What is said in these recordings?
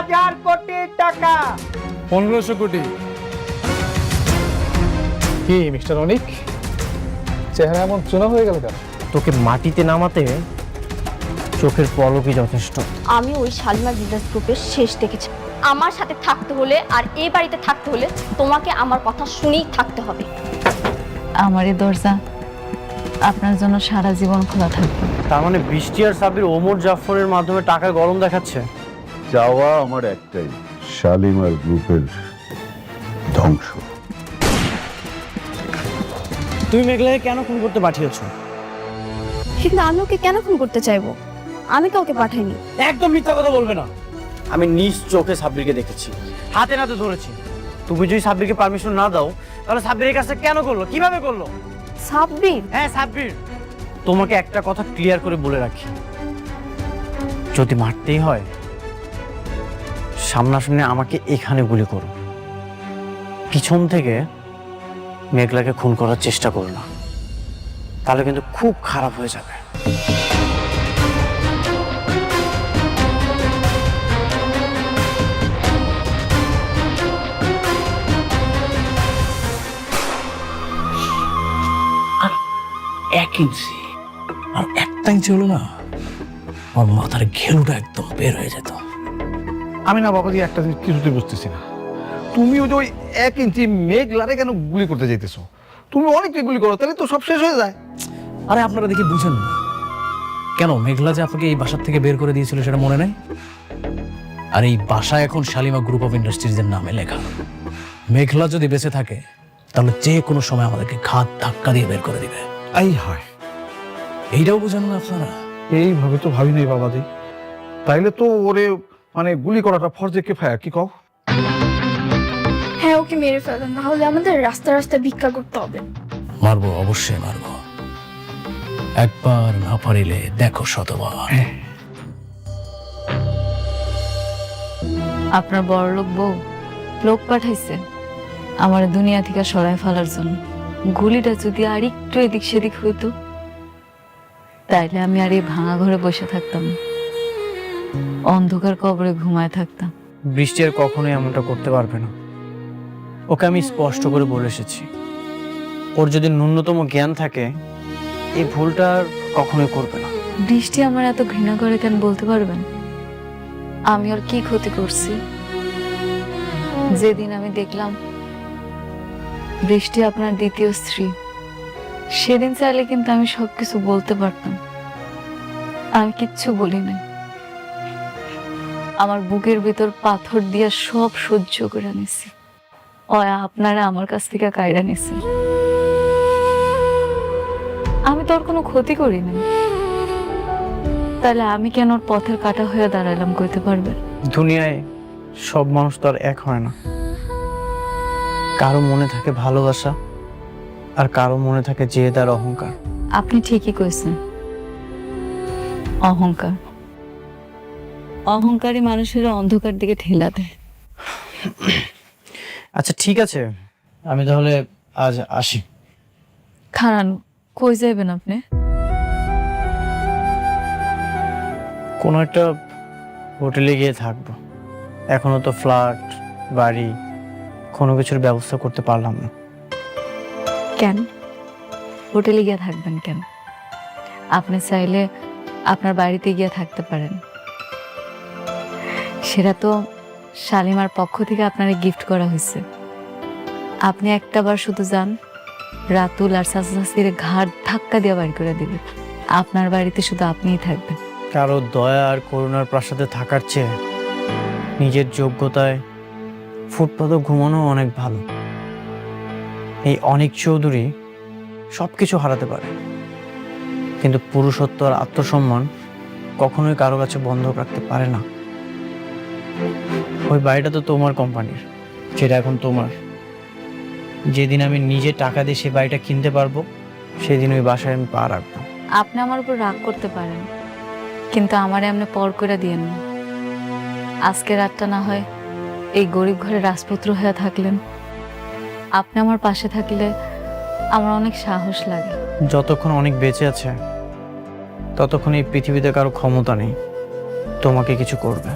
1000 কোটি টাকা। 1500 কোটি। কি মিস্টার অনিক, চেহারা এমন চুনা হয়ে গেল কেন? তোকে মাটিতে নামাতে চোখের পলকই যথেষ্ট। আমি ওই শালিমার বিজনেস গ্রুপের শেষ দেখেছি। আমার সাথে থাকতে হলে আর এই বাড়িতে থাকতে হলে তোমাকে আমার কথা শুনেই থাকতে হবে। আমার এই দরজা আপনার জন্য সারা জীবন খোলা থাকবে। তার মানে বৃষ্টি আর সাবির ওমর জাফরের মাধ্যমে টাকা গরম দেখাচ্ছে। চাওয়া আমার একটাই, শালিমার গ্রুপের ধ্বংস। তুমি মেঘলাকে কেন খুন করতে পাঠিয়েছো? কিন্তু আমি ওকে কেন খুন করতে চাইবো? আমি কাউকে পাঠাইনি। একদম মিথ্যা কথা বলবে না। আমি নিজ চোখে সাব্বিরকে দেখেছি, হাতে নাতে ধরেছি। তুমি যদি সাব্বিরকে পারমিশন না দাও তাহলে সাব্বিরের কাছে কেন করলো, কিভাবে করলো? সাব্বির? হ্যাঁ সাব্বির। তোমাকে একটা কথা ক্লিয়ার করে বলে রাখি, যদি মারতেই হয় সামনাসামনি আমাকে এখানে গুলি করো, পিছন থেকে মেঘলাকে খুন করার চেষ্টা করো না, তাহলে কিন্তু খুব খারাপ হয়ে যাবে। এক ইঞ্চি আর একটা ইঞ্চি হলো না, আমার মাথার ঘেরুটা একদম বের হয়ে যেত। আমি না বাবাজি একটা জিনিস কিছুতে বুঝতেছি না, তুমি ওই যে ওই 1 ইঞ্চি মেঘলারে কেন গুলি করতে যাইতেছো? তুমি অনেককে গুলি করো, তাহলে তো সব শেষ হয়ে যায়। আরে আপনারা দেখি বুঝেন না কেন? মেঘলা যে আপনাকে এই বাসার থেকে বের করে দিয়েছিল সেটা মনে নাই? আর এই বাসা এখন শালিমা গ্রুপ অফ ইন্ডাস্ট্রিজ এর নামে লেখা। মেঘলা যদি বেঁচে থাকে তাহলে যে কোনো সময় আমাদেরকে ঘাত ধাক্কা দিয়ে বের করে দিবে। এই হয়, এইটাও বুঝেন না আপনারা? এইভাবে তো ভাবি নাই বাবাজি। তাইলে তো ওরে মানে গুলি করাটা ফরজে কিফায়া, কি কও? হ্যাঁ, ওকে মেরে ফেলেন, না হলে আমাদের রাস্তা রাস্তা ভিক্ষা করতে হবে। মারবো, অবশ্যই মারবো। একবার না পারিলে দেখো শতবার। আপনার বড়লোক বউ লোক পাঠাইছে আমার দুনিয়া থেকে সরায় ফেলার জন্য। গুলিটা যদি আর একটু এদিক সেদিক হইতো তাইলে আমি আর এই ভাঙা ঘরে বসে থাকতাম না, অন্ধকার কবরে ঘুমায় থাকতাম। বৃষ্টি আর কখনোই এমনটা করতে পারবে না। ওকে আমি স্পষ্ট করে বলে এসেছি, ওর যদি ন্যূনতম জ্ঞান থাকে এই ভুলটা আর কখনোই করবে না। বৃষ্টি আমার এত ঘৃণা করে কেন বলতে পারবেন? আমি ওর কি ক্ষতি করছি? যেদিন আমি দেখলাম বৃষ্টি আপনার দ্বিতীয় স্ত্রী, সেদিন চাইলে কিন্তু আমি সবকিছু বলতে পারতাম। আমি কিচ্ছু বলি নাই, আমার বুকের ভিতর পাথর দিয়া সব সহ্য করে নিছি। আপনারা আমার কাছ থেকে কায়রা নিছি। আমি তো ওর কোনো ক্ষতি করি নাই, তাহলে আমি কেন ওর পথের কাটা হয়ে দাঁড়ালাম কইতে পারবেন? দুনিয়ায় সব মানুষ তো আর এক হয় না। কারো মনে থাকে ভালোবাসা আর কারো মনে থাকে জেদ আর অহংকার। আপনি ঠিকই কইছেন, অহংকার। অহংকারী মানুষের অন্ধকার দিকে ঠেলা দেয়। আচ্ছা ঠিক আছে, আমি তাহলে আজ আসি। খারান, কই যাইবেন আপনি? কোনো একটা হোটেলে গিয়ে থাকবো। এখনো তো ফ্ল্যাট বাড়ি কোনো কিছুর ব্যবস্থা করতে পারলাম না। কেন হোটেলে গিয়ে থাকবেন কেন? আপনি চাইলে আপনার বাড়িতে গিয়ে থাকতে পারেন। সেটা তো শালিমার পক্ষ থেকে আপনারে গিফট করা হয়েছে। আপনি একটাবার শুধু যান, রাতুল আর চাচাচাচির ঘাট ধাক্কা দিয়ে বাড়ি করে দিবে। আপনার বাড়িতে শুধু আপনিই থাকবেন। কারো দয়া আর করুণার প্রাসাদে থাকার চেয়ে নিজের যোগ্যতায় ফুটপাতে ঘুমানো অনেক ভালো। এই অনিক চৌধুরী সবকিছু হারাতে পারে, কিন্তু পুরুষত্ব আর আত্মসম্মান কখনোই কারো কাছে বন্ধক রাখতে পারে না। ওই বাড়িটা তো তোমার কোম্পানির, সেটা এখন তোমার। যেদিন আমি নিজে টাকা দিয়ে সেই বাড়িটা কিনতে পারবো সেদিন ওই বাসায় আমি পা রাখবো। আপনি আমার উপর রাগ করতে পারেন, কিন্তু আমারে এমনি পর করে দিয়েন না। আজকে রাতটা না হয় এই গরিব ঘরে রাজপুত্র হয়ে থাকলেন। আপনি আমার পাশে থাকলে আমার অনেক সাহস লাগে। যতক্ষণ অনেক বেঁচে আছে ততক্ষণ এই পৃথিবীতে কারো ক্ষমতা নেই তোমাকে কিছু করবে।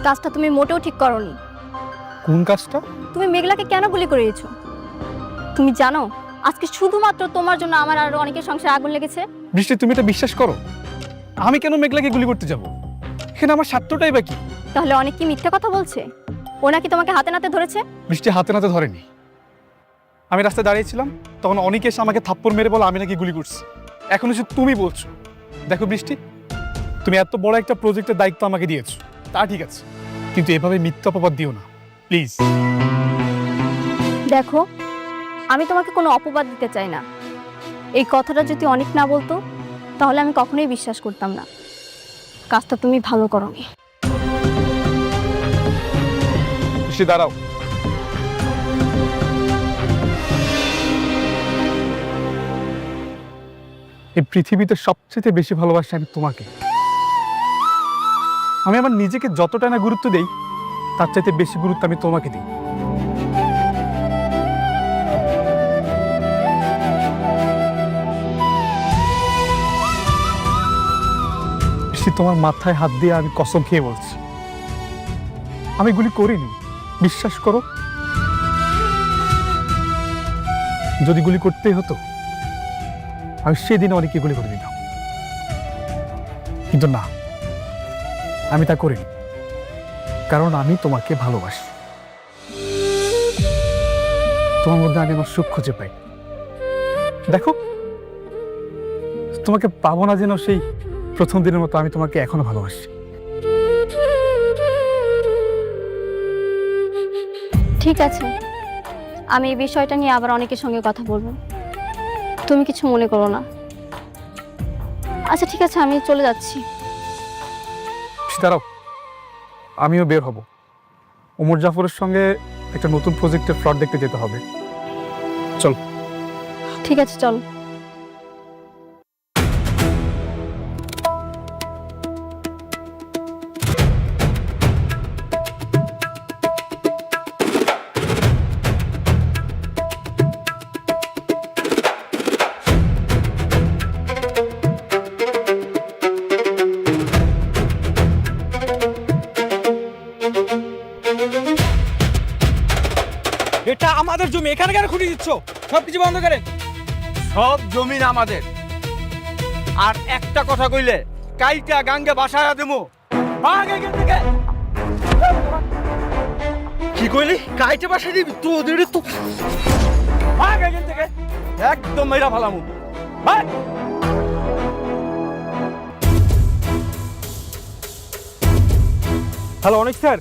কাজটা তুমি মোটেও ঠিক করনি। কোন কাজটা? তুমি মেঘলাকে কেন গুলি করিয়েছো? তুমি জানো আজকে শুধুমাত্র তোমার জন্য আমার আর অনেকের সংসারে আগুন লেগেছে। বৃষ্টি, তুমি এটা বিশ্বাস করো? আমি কেন মেঘলাকে গুলি করতে যাব? এখানে আমার স্বার্থটাই বাকি। তাহলে অনেক কি মিথ্যা কথা বলছে? ও নাকি তোমাকে হাতে নাতে ধরেছে? বৃষ্টি হাতে নাতে ধরেনি। আমি রাস্তায় দাঁড়িয়েছিলাম, তখন অনেকে এসে আমাকে থাপ্পড় মেরে বলে আমি নাকি গুলি করছি। এখন এসে তুমি বলছো। দেখো বৃষ্টি, তুমি এত বড় একটা প্রজেক্টের দায়িত্ব আমাকে দিয়েছো, তা ঠিক আছে, কিন্তু এভাবে মিথ্যা অপবাদ দিও না প্লিজ। দেখো, আমি তোমাকে কোনো অপবাদ দিতে চাই না। এই কথাটা যদি অনেক না বলতো তাহলে আমি কখনোই বিশ্বাস করতাম না। কাজটা তুমি ভালো করোনি। বৃষ্টি দাঁড়াও। এই পৃথিবীতে সবচেয়ে বেশি ভালোবাসি আমি তোমাকে। আমি আমার নিজেকে যতটা না গুরুত্ব দেই, তার চাইতে বেশি গুরুত্ব আমি তোমাকে দিই। তোমার মাথায় হাত দিয়ে আমি কসম খেয়ে বলছি, আমি গুলি করিনি, বিশ্বাস করো। যদি গুলি করতেই হতো আমি সেদিন অনেকে গুলি করে দিতাম, কিন্তু না, আমি তা করিনি, কারণ আমি তোমাকে ভালোবাসি। তোমার মধ্যে আমি আমার সুখ খুঁজে পাই। দেখো, তোমাকে পাবো না যেন সেই প্রথম দিনের মতো আমি তোমাকে এখনো ভালোবাসি। ঠিক আছে, আমি এই বিষয়টা নিয়ে আবার অনেকের সঙ্গে কথা বলবো, তুমি কিছু মনে করো না। আচ্ছা ঠিক আছে, আমি চলে যাচ্ছি। দাঁড়াও, আমিও বের হব। ওমর জাফরের সঙ্গে একটা নতুন প্রজেক্টের ফ্লট দেখতে যেতে হবে। চল। ঠিক আছে, চল। এটা আমাদের জমি, এখানে কেন খুঁটি দিচ্ছ? সবকিছু বন্ধ করে। সব জমিন আমাদের, আর একটা কথা কইলে কাইটা গাঙ্গে বাসায় দেবো। ভাগ এখান থেকে। কি কইলি? কাইটা বাসায় দিবি? তোদের তো ভাগ এখান থেকে, একদম মেরা ফালামু। ভাগ। হ্যালো অনিক স্যার,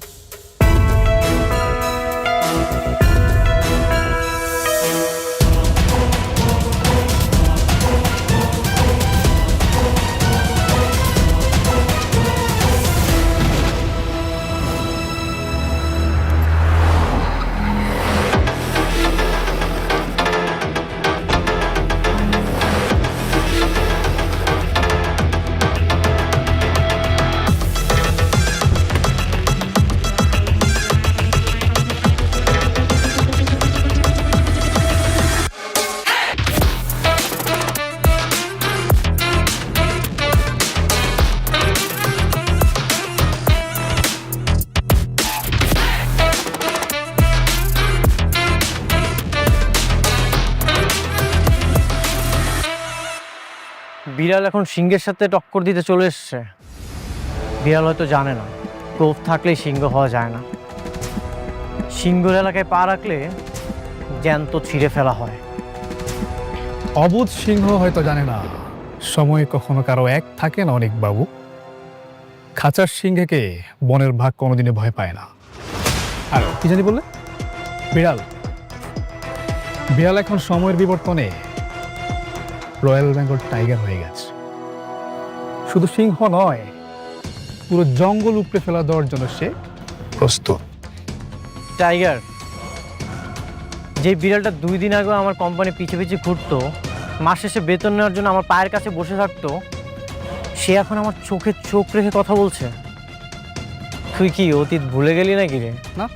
বিড়াল এখন সিংহের সাথে টক্কর দিতে চলে এসছে। বিড়াল হয়তো জানে না ক্রোধ থাকলেই সিংহ হওয়া যায় না। সিংহের এলাকায় পা রাখলে জ্যান্ত ছিঁড়ে ফেলা হয়। অবুধ সিংহ হয়তো জানে না সময় কখনো কারো এক থাকে না অনেক বাবু। খাঁচার সিংহকে বনের ভাগ কোনোদিনে ভয় পায় না। আর কি জানি বললে? বিড়াল। বিড়াল এখন সময়ের বিবর্তনে রয়্যাল বেঙ্গল টাইগার হয়ে গেছে। শুধু সিংহ নয়, পুরো জঙ্গল উপড়ে ফেলা দেওয়ার জন্য সে প্রস্তুত। টাইগার, যে বিড়ালটা 2 দিন আগে আমার কোম্পানি পিছে পিছে ঘুরতো, মাস শেষে বেতন নেওয়ার জন্য আমার পায়ের কাছে বসে থাকতো, সে এখন আমার চোখে চোখ রেখে কথা বলছে। তুই কি অতীত ভুলে গেলি নাকি রে? না,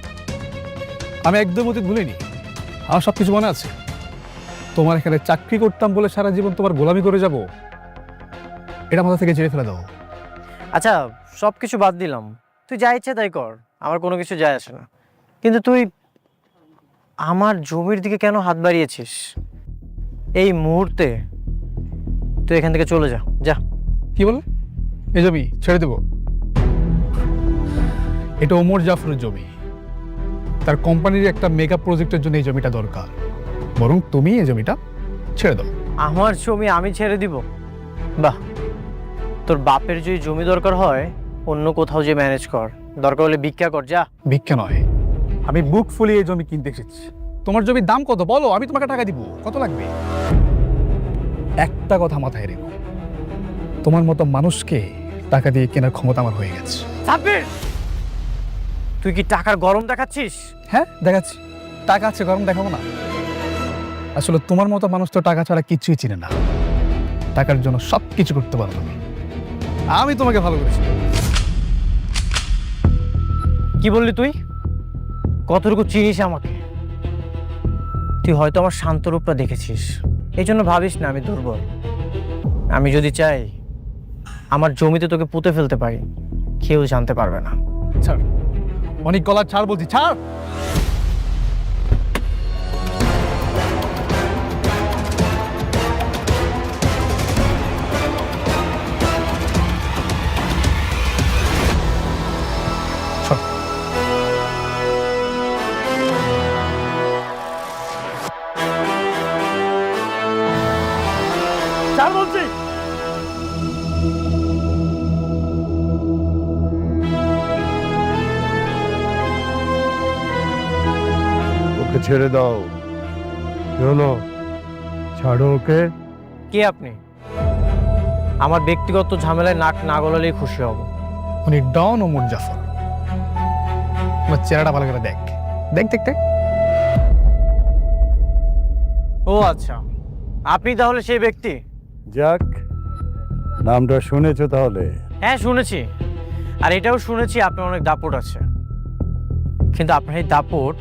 আমি একদম অতীত ভুলিনি। আমার সব কিছু মনে আছে। তোমার এখানে চাকরি করতাম বলে সারা জীবন তোমার গোলামি করে যাব, এটা মাথা থেকে ঝেড়ে ফেলে দাও। আচ্ছা, সব কিছু বাদ দিলাম, তুই যা ইচ্ছে তাই কর, আমার কোনো কিছু যায় আসে না। কিন্তু তুই আমার জমির দিকে কেন হাত বাড়িয়েছিস? এই মুহূর্তে তুই এখান থেকে চলে যা, যা। কি বলে? এই জমি ছেড়ে দেব? এটা ওমর জাফরের জমি, তার কোম্পানির একটা মেগা প্রজেক্টের জন্য এই জমিটা দরকার। বরং তুমি এই জমিটা ছেড়ে দাও। আমার জমি আমি ছেড়ে দিব? বাহ, তোর বাপের যদি জমি দরকার হয় অন্য কোথাও যে ম্যানেজ কর, দরকার হলে ভিক্ষা কর, যা। ভিক্ষা নয়, আমি বুক ফুলিয়ে এই জমি কিনতে এসেছি। তোমার জমির দাম কত বলো, আমি তোমাকে টাকা দিব। কত লাগবে? একটা কথা মাথায় রেখো, তোমার মতো মানুষকে টাকা দিয়ে কেনার ক্ষমতা আমার হয়ে গেছে। সাব্বির, তুই কি টাকার গরম দেখাচ্ছিস? হ্যাঁ দেখাচ্ছি, টাকা আছে, গরম দেখাবো না? আসলে তোমার মতো মানুষ তো টাকা ছাড়া কিছুই চিনে না। টাকার জন্য সব কিছু করতে পারো তুমি। আমি তোমাকে ভালো করেছি। কি বললি তুই? কতটুকু চিনিস আমাকে? তুই হয়তো আমার শান্ত রূপটা দেখেছিস, এই জন্য ভাবিস না আমি দুর্বল। আমি যদি চাই আমার জমিতে তোকে পুঁতে ফেলতে পারি, কেউ জানতে পারবে না। ছাড়, অনেক গলার ছাড় বলছি, ছাড়। ছাড় বলছি। ওকে ছেড়ে দাও। কি হলো? ছাড়ো ওকে। কে আপনি? আমার ব্যক্তিগত ঝামেলায় নাক না গলালেই খুশি হব। উনি ডন ওমর জাফর। তোমার চেহারাটা ভালো করে দেখ, দেখ দেখ দেখ। ও আচ্ছা, আপনি তাহলে সেই ব্যক্তি? যাক, নামটা শুনেছো তাহলে? হ্যাঁ শুনেছি, আর এটাও শুনেছি আপনার অনেক দাপট আছে। কিন্তু আপনার এই দাপট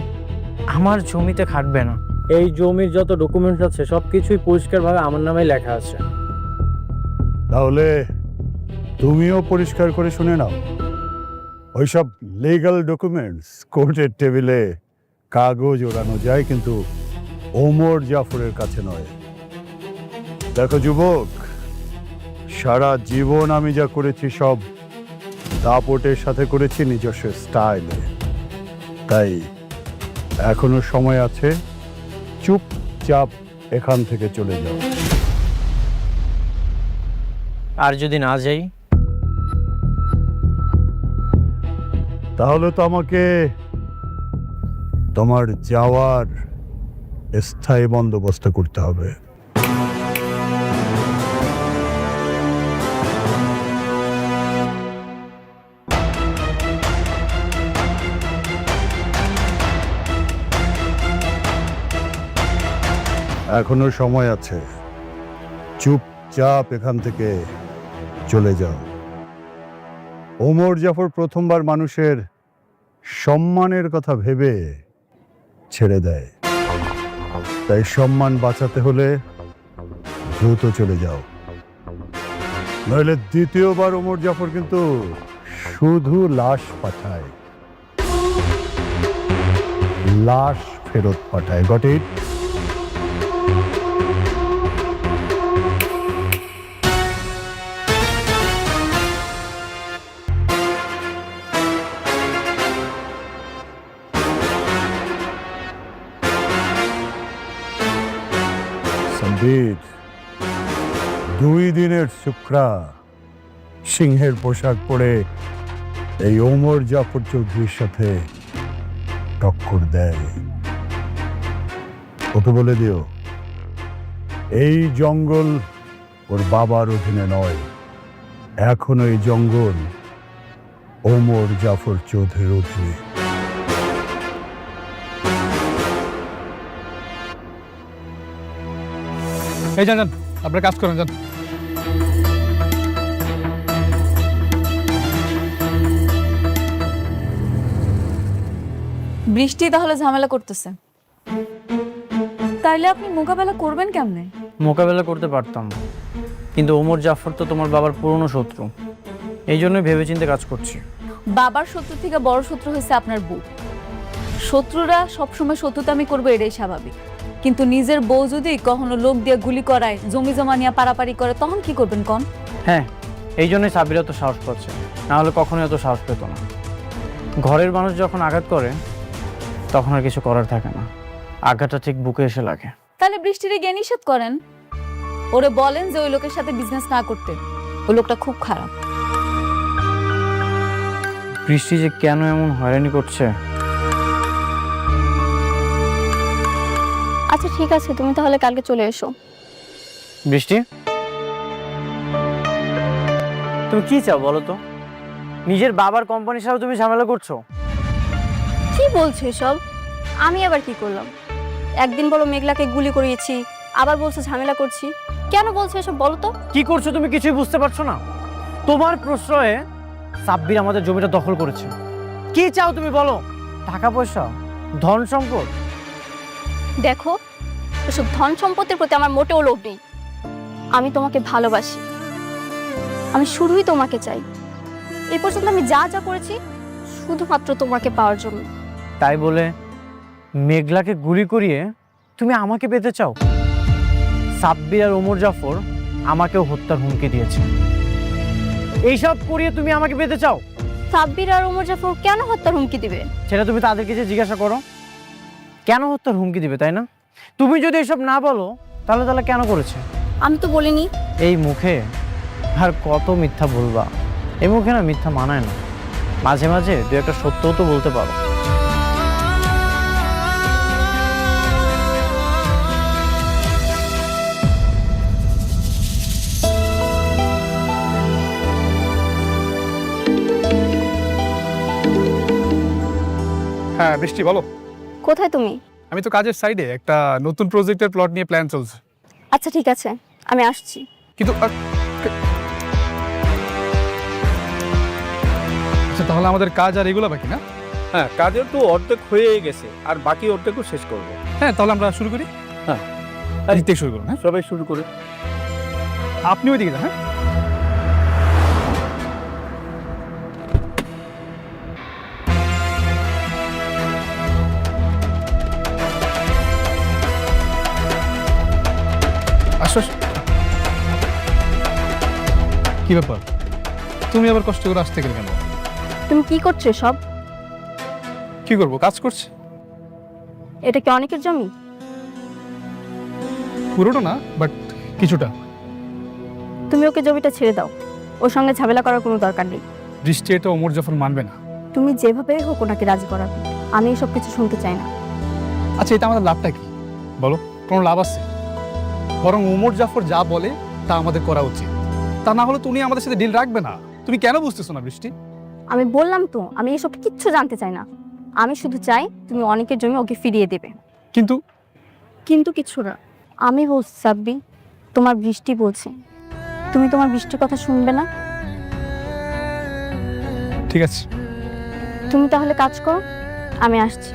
আমার জমিতে খাটবে না। এই জমির যত ডকুমেন্টস আছে সব কিছুই পরিষ্কারভাবে আমার নামে লেখা আছে। তাহলে তুমিও পরিষ্কার করে শুনে নাও, ওইসব লিগ্যাল ডকুমেন্টস কোর্টের টেবিলে কাগজ ওড়ানো যায়, কিন্তু ওমর জাফরের কাছে নয়। দেখো যুবক, সারা জীবন আমি যা করেছি সব দাপটের সাথে করেছি, নিজস্ব স্টাইলে। তাই এখনো সময় আছে, চুপচাপ এখান থেকে চলে যাও। আর যদি না যাই? তাহলে তো আমাকে তোমার যাওয়ার স্থায়ী বন্দোবস্ত করতে হবে। এখনো সময় আছে, চুপচাপ এখান থেকে চলে যাও। ওমর জাফর প্রথমবার মানুষের সম্মানের কথা ভেবে ছেড়ে দেয়, তাই সম্মান বাঁচাতে হলে দ্রুত চলে যাও, নইলে দ্বিতীয়বার ওমর জাফর কিন্তু শুধু লাশ পাঠায়, লাশ ফেরত পাঠায়। Got it? সন্দীপ, 2 দিনের শুক্রা সিংহের পোশাক পরে এই ওমর জাফর চৌধুরীর সাথে টক্কর দেয়। ওকে বলে দিও, এই জঙ্গল ওর বাবার অধীনে নয়, এখন এই জঙ্গল ওমর জাফর চৌধুরীর অধীনে। এই যান যান, আপনার কাজ করেন, যান। বৃষ্টি তাহলে ঝামেলা করতেছে, তাইলে আপনি মোকাবেলা করবেন কেমনে? মোকাবেলা করতে পারতাম, কিন্তু ওমর জাফর তো তোমার বাবার পুরনো শত্রু, এই জন্যই ভেবেচিন্তে কাজ করছি। বাবার শত্রু থেকে বড় শত্রু হয়েছে আপনার বউ। শত্রুরা সবসময় শত্রুতামি করবে, এটাই স্বাভাবিক। কিন্তু নিজের বউ যদি কখনো লোক দিয়ে গুলি করায়, জমি জমা নিয়ে পারাপারি করে, তখন কি করবেন কন? হ্যাঁ, এই জন্যই সাব্বির এত সাহস পাচ্ছে, না হলে কখনোই এত সাহস পেত না। ঘরের মানুষ যখন আঘাত করে তখন আর কিছু করার থাকে না, আঘাতটা ঠিক বুকে এসে লাগে। তাহলে বৃষ্টিরে গিয়ে নিষেধ করেন, ওরে বলেন যে ওই লোকের সাথে বিজনেস না করতে, ওই লোকটা খুব খারাপ। বৃষ্টি যে কেন এমন হয়রানি করছে। আচ্ছা ঠিক আছে, তুমি তাহলে কালকে চলে এসো। বৃষ্টি, তুমি কি চাও বলো তো? নিজের বাবার কোম্পানির সাথে তুমি ঝামেলা করছো। কি বলছো এসব? আমি আবার কি করলাম? একদিন বলো মেঘলাকে গুলি করিয়েছি, আবার বলছো ঝামেলা করছি। কেন বলছো এসব বলো তো? কি করছো তুমি কিছুই বুঝতে পারছো না? তোমার প্রশ্রয়ে সাব্বির আমাদের জমিটা দখল করেছে। কি চাও তুমি বলো? টাকা পয়সা, ধন সম্পদ? দেখো, এসব ধন সম্পত্তির প্রতি আমার মোটেও লোভ নেই। আমি তোমাকে ভালোবাসি, আমি শুধুই তোমাকে চাই। এই পর্যন্ত আমি যা যা করেছি শুধুমাত্র তোমাকে পাওয়ার জন্য। তাই বলে মেঘলাকে গুলি করিয়ে তুমি আমাকে পেতে চাও? সাব্বির আর ওমর জাফর আমাকেও হত্যার হুমকি দিয়েছে। এইসব করিয়ে তুমি আমাকে পেতে চাও? সাব্বির আর ওমর জাফর কেন হত্যার হুমকি দিবে? সেটা তুমি তাদেরকে যে জিজ্ঞাসা করো, কেন হত্যার হুমকি দিবে, তাই না? তুমি যদি এসব না বলো তাহলে তাহলে কেন করেছে? আমি তো বলিনি। এই মুখে আর কত মিথ্যা বলবা? এই মুখে না মিথ্যা মানায় না। মাঝে মাঝে দু একটা সত্যও তো বলতে পারো। হ্যাঁ বৃষ্টি, বলো। কোথায় তুমি? আমি তো কাজের সাইডে একটা নতুন প্রজেক্টের প্লট নিয়ে প্ল্যান চলছে। আচ্ছা ঠিক আছে, আমি আসছি। কিন্তু আচ্ছা, তাহলে আমাদের কাজ আর এগুলো বাকি না? হ্যাঁ, কাজের তো অর্ধেক হয়ে গেছে, আর বাকি অর্ধেকও শেষ করব। হ্যাঁ, তাহলে আমরা শুরু করি। হ্যাঁ, দিক থেকে শুরু করুন। হ্যাঁ, সবাই শুরু করে। আপনি ওইদিকে যান। হ্যাঁ, আসো আসো। কি ব্যাপার, তুমি আবার কষ্ট করে আসতে গেলে কেন? তুমি কি করছো সব? কি করবো, কাজ করছি। এটা কি অনেকের জমি? পুরোটা না, বাট কিছুটা। তুমি ওকে জমিটা ছেড়ে দাও, ওর সঙ্গে ঝামেলা করার কোনো দরকার নেই। বৃষ্টি এটা ওমর জাফর মানবে না। তুমি যেভাবে হোক ওনাকে রাজি করাবে, আমি এসব কিছু শুনতে চাই না। আচ্ছা, এটা আমাদের লাভটা কি বলো? কোনো লাভ আছে? বরং ওমর জাফর যা বলে তা আমাদের করা উচিত। তা না হলে তুমি আমাদের সাথে ডিল রাখবে না। তুমি কেন বুঝতেছো না বৃষ্টি? আমি বললাম তো, আমি এসব কিচ্ছু জানতে চাই না। আমি শুধু চাই তুমি অনেকের জমি ওকে ফিরিয়ে দেবে। কিন্তু কিন্তু কিছু না। আমি বলছি সাব্বি, তোমার বৃষ্টি বলছে, তুমি তোমার বৃষ্টির কথা শুনবে না? ঠিক আছে, তুমি তাহলে কাজ করো, আমি আসছি।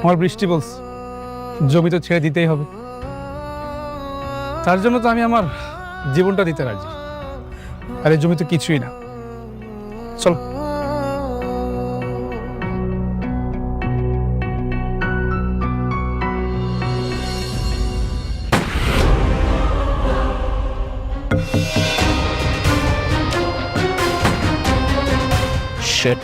আমার বৃষ্টি বলছে জমি তো ছেড়ে দিতেই হবে। তার জন্য তো আমি আমার জীবনটা দিতে রাজি। আর এই জমি তো কিছুই না। চলো। Shit.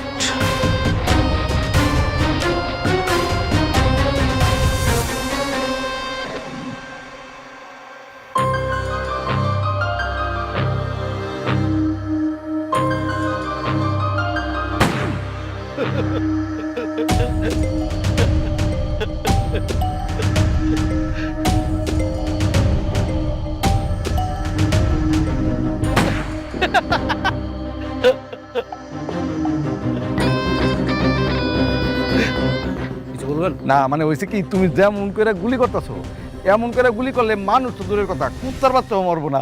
কিছু বলবেন না? মানে হয়েছে কি, তুমি যেমন করে গুলি করতেছো, এমন করে গুলি করলে মানুষ তো দূরের কথা, কুত্তার বাচ্চাও মরবো না।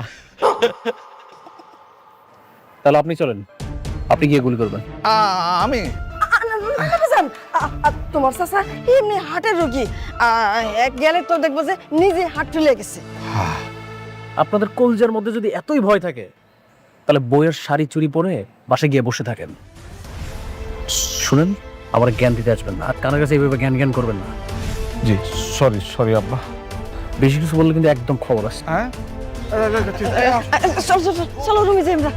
তাহলে আপনি চলেন, আপনি গিয়ে গুলি করবেন। আমি তোমার চাচা এমনি হার্টের রোগী গেলে তো দেখবো যে নিজে হার্ট তুলে গেছে। আপনাদের কলজার মধ্যে যদি এতই ভয় থাকে তাহলে বইয়ের শাড়ি চুরি পরে বাসায় গিয়ে বসে থাকেন। শুনেন, আমার জ্ঞান দিতে আসবেন না, আর কানের কাছে এইভাবে জ্ঞান জ্ঞান করবেন না। জি সরি আব্বা। বেশি কিছু বললে কিন্তু একদম খবর আছে। হ্যাঁ চলো রুমে যাই আমরা।